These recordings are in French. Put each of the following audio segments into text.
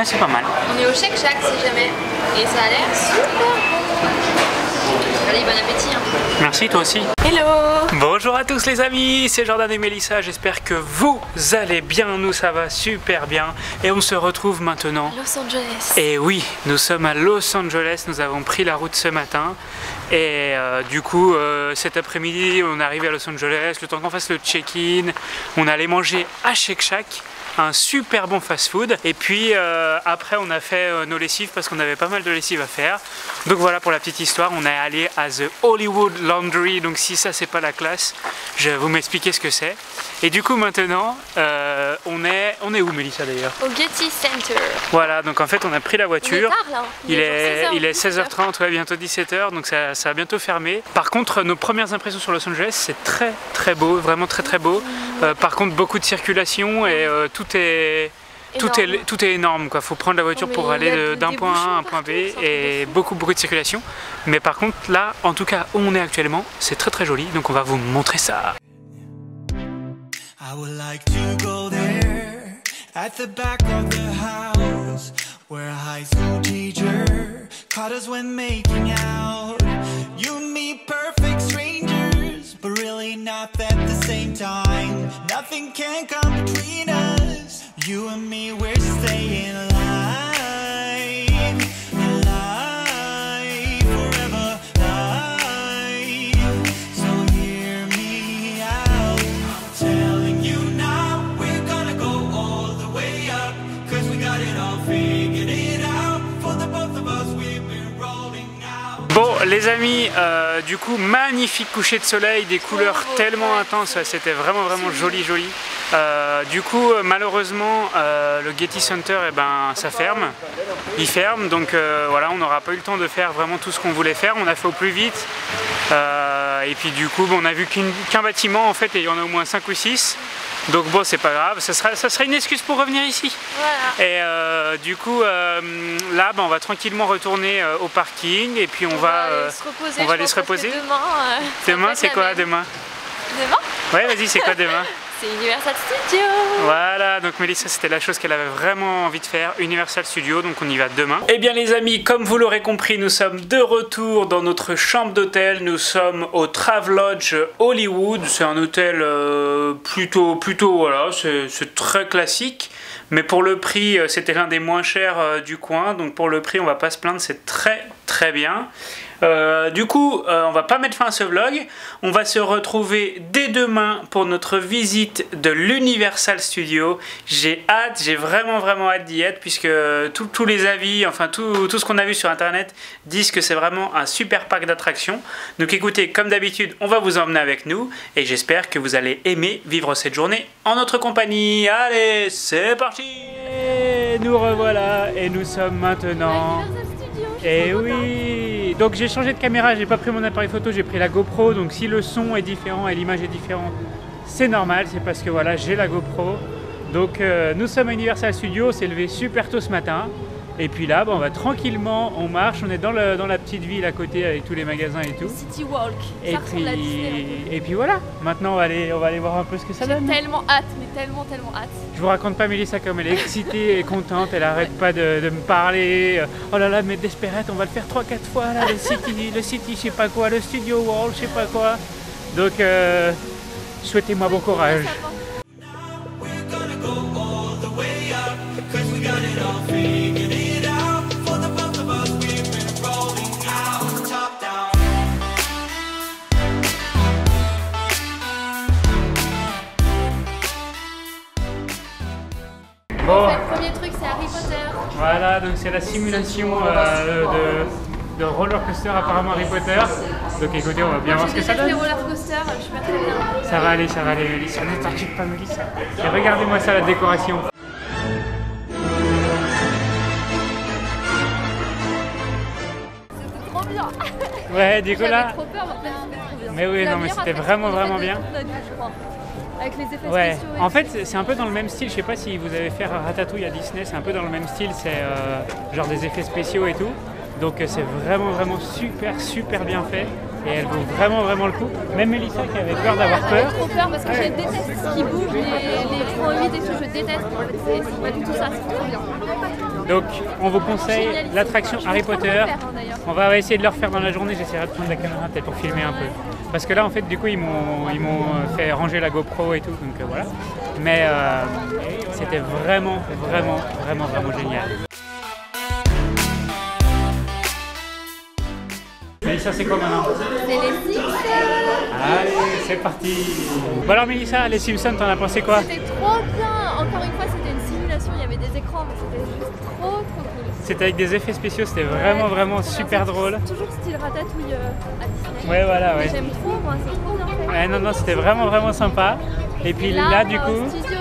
Ouais, c'est pas mal. On est au Shake Shack si jamais. Et ça a l'air super bon. Allez, bon appétit. Hein. Merci, toi aussi. Hello. Bonjour à tous les amis, c'est Jordan et Mélissa, j'espère que vous allez bien, nous ça va super bien. Et on se retrouve maintenant. Los Angeles. Et oui, nous sommes à Los Angeles, nous avons pris la route ce matin. Et du coup, cet après-midi, on est arrivé à Los Angeles, le temps qu'on fasse le check-in, on allait manger à Shake Shack, un super bon fast-food. Et puis après, on a fait nos lessives parce qu'on avait pas mal de lessives à faire. Donc voilà pour la petite histoire, on est allé à The Hollywood Laundry. Donc si ça c'est pas la classe, je vais vous m'expliquer ce que c'est. Et du coup maintenant, on est où Mélissa d'ailleurs? Au Getty Center. Voilà, donc en fait on a pris la voiture. On est tard, là. Il est 16h30, ouais, bientôt 17h, donc ça va bientôt fermer. Par contre, nos premières impressions sur Los Angeles, c'est très très beau, vraiment très très beau. Par contre, beaucoup de circulation et tout est énorme, quoi. Faut prendre la voiture pour aller d'un point A à un point B et beaucoup de circulation. Mais par contre, là, en tout cas, où on est actuellement, c'est très très joli, donc on va vous montrer ça. I would like to go there at the back of the house where a high school teacher caught us when making out. You and me, perfect strangers, but really not at the same time. Nothing can come between us. You and me, we're staying alive, alive, forever alive. So hear me out, telling you now we're gonna go all the way up, 'cause we got it all figured it out. For the both of us, we've been rolling out. Bon les amis, du coup magnifique coucher de soleil, des couleurs tellement intenses, c'était vraiment joli. Du coup malheureusement le Getty Center, eh ben, ça ferme, il ferme, donc voilà, on n'aura pas eu le temps de faire vraiment tout ce qu'on voulait faire, on a fait au plus vite. Et puis du coup on a vu qu'un bâtiment en fait, et il y en a au moins 5 ou 6. Donc bon, c'est pas grave, ça sera une excuse pour revenir ici. Voilà. Et du coup, là, on va tranquillement retourner au parking et puis on va aller se reposer. Demain, c'est quoi demain? Demain? Ouais, vas-y, c'est quoi demain? C'est Universal Studios. Voilà, donc Mélissa, c'était la chose qu'elle avait vraiment envie de faire, Universal Studios, donc on y va demain. Eh bien les amis, comme vous l'aurez compris, nous sommes de retour dans notre chambre d'hôtel. Nous sommes au Travelodge Hollywood. C'est un hôtel plutôt, voilà, c'est très classique. Mais pour le prix, c'était l'un des moins chers du coin. Donc pour le prix, on va pas se plaindre, c'est très bien. Du coup, on va pas mettre fin à ce vlog. On va se retrouver dès demain pour notre visite de l'Universal Studios. J'ai hâte, j'ai vraiment hâte d'y être, puisque tous les avis, enfin tout ce qu'on a vu sur internet disent que c'est vraiment un super parc d'attractions. Donc écoutez, comme d'habitude, on va vous emmener avec nous et j'espère que vous allez aimer vivre cette journée en notre compagnie. Allez, c'est parti! Et nous revoilà et nous sommes maintenant... Et oui, donc j'ai changé de caméra, j'ai pas pris mon appareil photo, j'ai pris la GoPro. Donc si le son est différent et l'image est différente, c'est normal, c'est parce que voilà, j'ai la GoPro. Donc nous sommes à Universal Studios, on s'est levé super tôt ce matin. Et puis là, on va tranquillement, on marche, on est dans la petite ville à côté avec tous les magasins et tout. City Walk. Et puis voilà, maintenant on va aller voir un peu ce que ça donne. J'ai tellement hâte, mais tellement hâte. Je vous raconte pas Mélissa comme elle est excitée et contente, elle arrête pas de me parler. Oh là là, mais Desperate, on va le faire 3-4 fois là, le City, je sais pas quoi, le Studio World, je sais pas quoi. Donc souhaitez-moi bon courage. Bon. Le premier truc, c'est Harry Potter. Voilà, donc c'est la simulation de roller coaster apparemment Harry Potter. Donc écoutez, on va bien voir ce que ça donne. Les roller coaster, je suis pas très bien. Ça va aller Mélissa, ne t'inquiète pas Mélissa. Et regardez-moi ça, la décoration. C'était trop bien. Ouais, du coup là. J'avais trop peur, mais c'était trop bien. Mais oui, non mais c'était vraiment bien. Avec les effets ouais, spéciaux. En fait, c'est un peu dans le même style. Je sais pas si vous avez fait Ratatouille à Disney, c'est un peu dans le même style. C'est genre des effets spéciaux et tout. Donc c'est vraiment super bien fait. Et elle vaut vraiment le coup. Même Mélissa qui avait peur d'avoir peur. J'ai trop peur parce que je déteste ce qui bouge, les 3-8 et tout, je déteste. En fait, c'est pas du tout ça, c'est trop bien. Donc on vous conseille Génialissime. l'attraction Je Harry vais trop Potter. le faire, hein, d'ailleurs. On va essayer de le refaire dans la journée, j'essaierai de prendre la caméra peut-être pour filmer un peu. Parce que là en fait du coup ils m'ont fait ranger la GoPro et tout, donc voilà. Mais c'était vraiment génial. Mélissa, c'est quoi maintenant? C'est les Simpsons. Allez, c'est parti. Bon alors Mélissa, les Simpsons, t'en as pensé quoi? C'était trop bien. Encore une fois, c'était une simulation. Il y avait des écrans, mais c'était juste trop cool. C'était avec des effets spéciaux, c'était vraiment super drôle. Toujours style Ratatouille à Disney. Ouais, voilà, ouais. J'aime trop, moi, c'est trop bien fait. Ouais, non, c'était vraiment sympa. Et puis là, du coup, studio,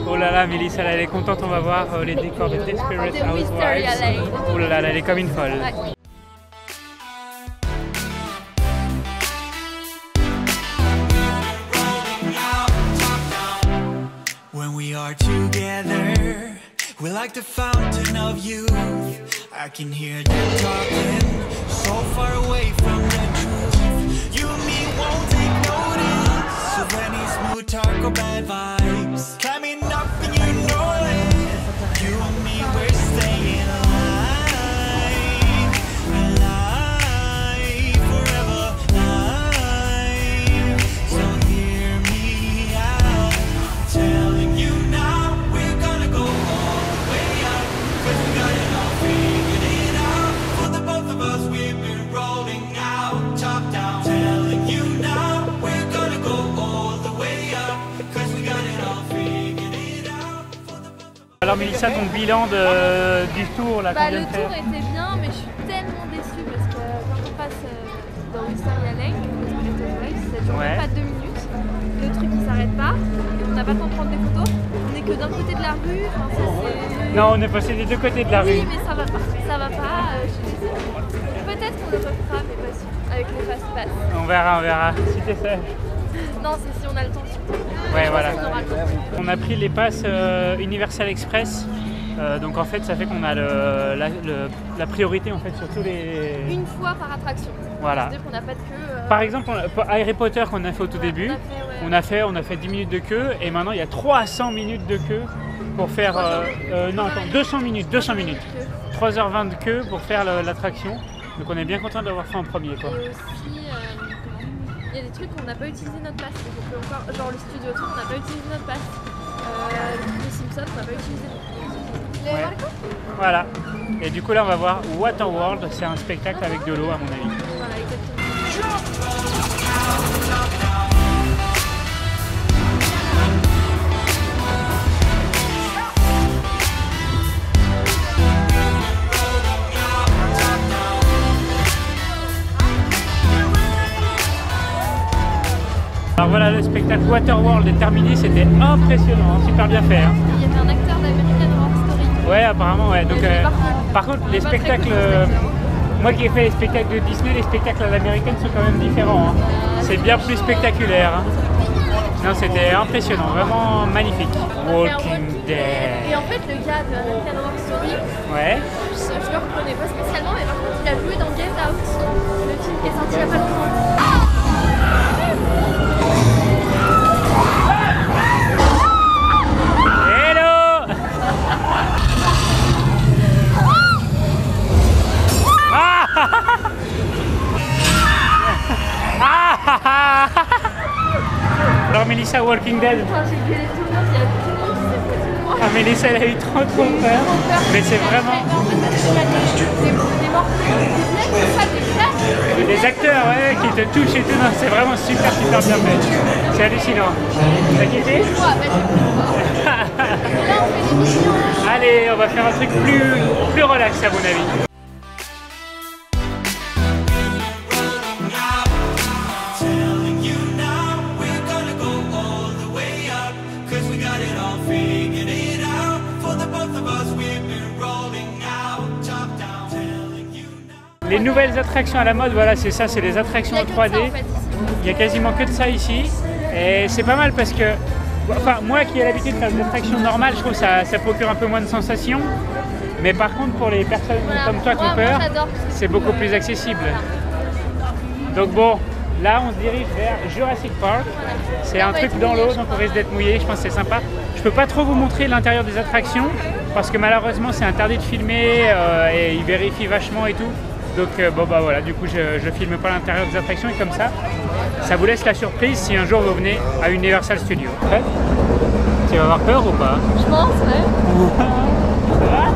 oh là là, Mélissa, elle est contente, on va voir les décors de Desperate De Housewives. Wisteria Lane. Oh là là, elle est comme une folle. Ouais. When we are together, we're like the fountain of youth. I can hear them talking so far away from the truth. You and me won't take notice of any smooth talk or bad vibes. Climbing up and you know it. You and me, we're staying alive, alive, forever alive. So hear me out, telling you now we're gonna go all the way up, 'cause we got it all figured it out. For the both of us, we've been rolling out, top down. Telling you now we're gonna go all the way up, 'cause we got it all figured it out. For the both of us. Alors Mélissa, ton bilan du tour là qu'on Bah, vient le de faire. tour était bien, mais je suis tellement déçue parce que quand on passe dans Wisteria Lane, ça dure Ouais. même pas 2 minutes. Le truc il s'arrête pas, et on n'a pas le temps de prendre des photos. On est que d'un côté de la rue. Enfin, ça, c'est... Non, on est passé des deux côtés de la rue. Oui, mais ça va pas. Ça va pas. Je suis déçue. Peut-être qu'on le refera, mais pas sûr. Avec les fast-pass. On verra, si t'es sage. Non, c'est si on a le temps. Surtout. Ouais, Je pense voilà. qu'on aura le temps. On a pris les passes Universal Express. Donc en fait, ça fait qu'on a la priorité en fait sur tous les... Une fois par attraction. Voilà. C'est-à-dire qu'on n'a pas de queue. Par exemple, pour Harry Potter qu'on a fait au tout début, on a fait 10 minutes de queue et maintenant il y a 300 minutes de queue pour faire... non, attends, 200 minutes. 3h20 de queue pour faire l'attraction. Donc on est bien content d'avoir fait en premier, quoi. Et aussi, il y a des trucs qu'on n'a pas utilisé notre passe. Donc on peut encore, genre le studio tour, on n'a pas utilisé notre passe. Les Simpsons, on n'a pas utilisé les Ouais. Marco. Voilà. Et du coup là on va voir Waterworld, c'est un spectacle avec de l'eau à mon avis. Voilà, exactement. Alors voilà, le spectacle Waterworld est terminé, c'était impressionnant, hein, super bien fait. Hein. Il y avait un acteur d'American Horror Story. Ouais, apparemment, ouais. Donc, Il était parfait. par contre, les Pas très spectacles, cool, ce spectacle. moi qui ai fait les spectacles de Disney, les spectacles à l'américaine sont quand même différents. Hein. C'est bien plus spectaculaire. Hein. Non, c'était impressionnant, vraiment magnifique. Walking Dead. Et en fait, le gars de American Horror Story, Ouais. je le reconnais pas spécialement, mais par contre, il a joué dans Get Out, le film qui est sorti il y a pas longtemps. Hello. Alors Mélissa, Walking Dead. Enfin, j'ai gueulé tout le monde, il y a tout le monde qui s'est foutu de moi. Ah, Mélissa, elle a eu trop peur. Mais c'est vraiment... Des morts qui ça, des frères. Des acteurs ouais, qui te touchent et tout, non, c'est vraiment super bien fait. C'est hallucinant. T'as kiffé? Ouais, bah, j'ai plus Là, on fait des missions. Allez, on va faire un truc plus relax à mon avis. Telling you now we're gonna go all the way up, 'cause we got it all figured it out. For the both of us, we've been rolling out, top down. Telling you now. Les nouvelles attractions à la mode, voilà, c'est ça, c'est les attractions en 3D. Ça, en fait, ici. Il y a quasiment que de ça ici. Et c'est pas mal parce que, enfin, moi qui ai l'habitude de faire des attractions normales, je trouve que ça procure un peu moins de sensations. Mais par contre, pour les personnes Voilà. comme toi qui ont Moi, peur, j'adore parce que c'est beaucoup plus accessible. Donc bon, là on se dirige vers Jurassic Park. C'est Là, un on va truc être dans mouillé, l'eau, je donc on crois. risque d'être mouillé. Je pense que c'est sympa. Je peux pas trop vous montrer l'intérieur des attractions parce que malheureusement c'est interdit de filmer et ils vérifient vachement et tout. Donc bon bah voilà, du coup je filme pas l'intérieur des attractions et comme ça vous laisse la surprise si un jour vous venez à Universal Studios. Prêt? Tu vas avoir peur ou pas? Je pense, ouais. Ça va?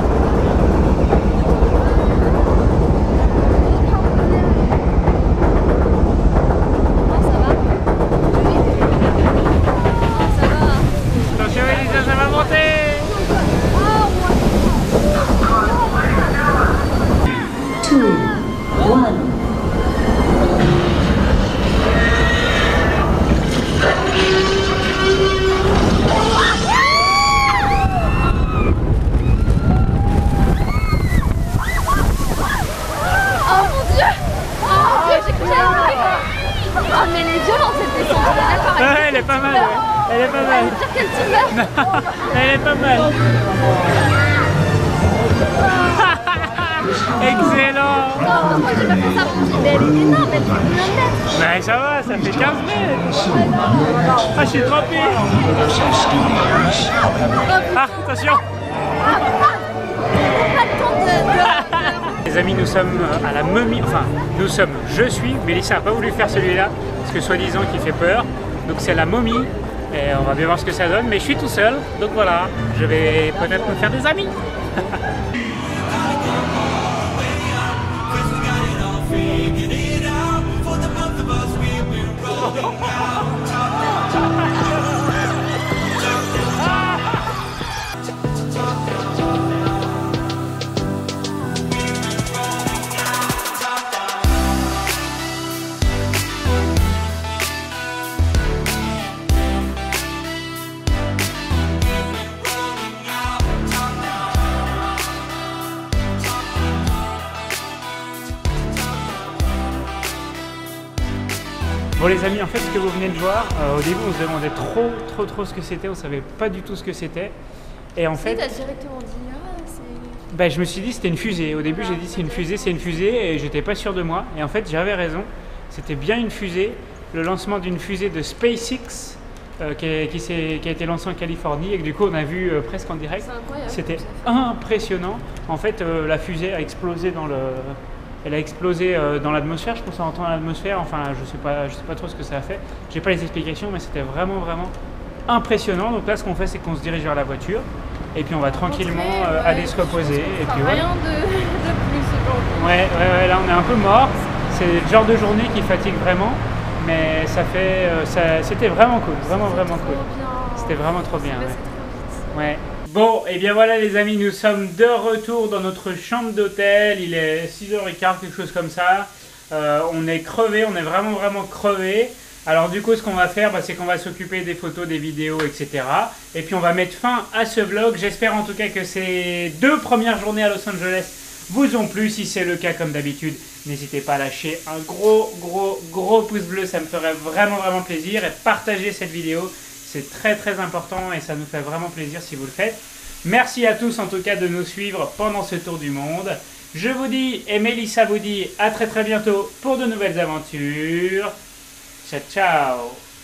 Attention Elisa, ça va monter! Ah mais elle est violente cette descente, on est d'accord. Ouais, elle est pas mal, ouais. Elle est pas mal. Elle est pire qu'elle timber. Elle est pas mal. Excellent. Non, moi j'ai pas fait ça, mais elle est énorme, elle fait combien de mètres? Ben ça va, ça fait 15 mètres. Ah, je suis trempé. Ah, attention. Pas de temps de... Les amis, nous sommes à la momie, enfin, je suis, Mélissa n'a pas voulu faire celui-là, parce que soi-disant qu'il fait peur, donc c'est la momie, et on va bien voir ce que ça donne, mais je suis tout seul, donc voilà, je vais peut-être me faire des amis. Bon les amis, en fait ce que vous venez de voir, au début on se demandait trop ce que c'était, on savait pas du tout ce que c'était. Et en fait... t'as directement dit, ah c'est... Ben, je me suis dit c'était une fusée, au début j'ai dit c'est une fusée et j'étais pas sûr de moi. Et en fait j'avais raison, c'était bien une fusée, le lancement d'une fusée de SpaceX qui a été lancée en Californie et que du coup on a vu presque en direct. C'est incroyable. C'était impressionnant. En fait la fusée a explosé dans le... Elle a explosé dans l'atmosphère, je pense en rentrant dans l'atmosphère, enfin je sais pas trop ce que ça a fait. J'ai pas les explications mais c'était vraiment impressionnant. Donc là ce qu'on fait c'est qu'on se dirige vers la voiture et puis on va tranquillement aller se reposer. Et puis rien de plus aujourd'hui. Ouais, là on est un peu mort. C'est le genre de journée qui fatigue vraiment, mais c'était vraiment cool, vraiment cool. C'était vraiment trop bien. Ouais. Bon, et bien voilà les amis, nous sommes de retour dans notre chambre d'hôtel. Il est 6h15, quelque chose comme ça. On est crevé, on est vraiment crevé. Alors du coup, ce qu'on va faire, c'est qu'on va s'occuper des photos, des vidéos, etc. Et puis on va mettre fin à ce vlog. J'espère en tout cas que ces 2 premières journées à Los Angeles vous ont plu. Si c'est le cas, comme d'habitude, n'hésitez pas à lâcher un gros pouce bleu. Ça me ferait vraiment plaisir. Et partager cette vidéo. C'est très important et ça nous fait vraiment plaisir si vous le faites. Merci à tous en tout cas de nous suivre pendant ce tour du monde. Je vous dis, et Mélissa vous dit, à très bientôt pour de nouvelles aventures. Ciao.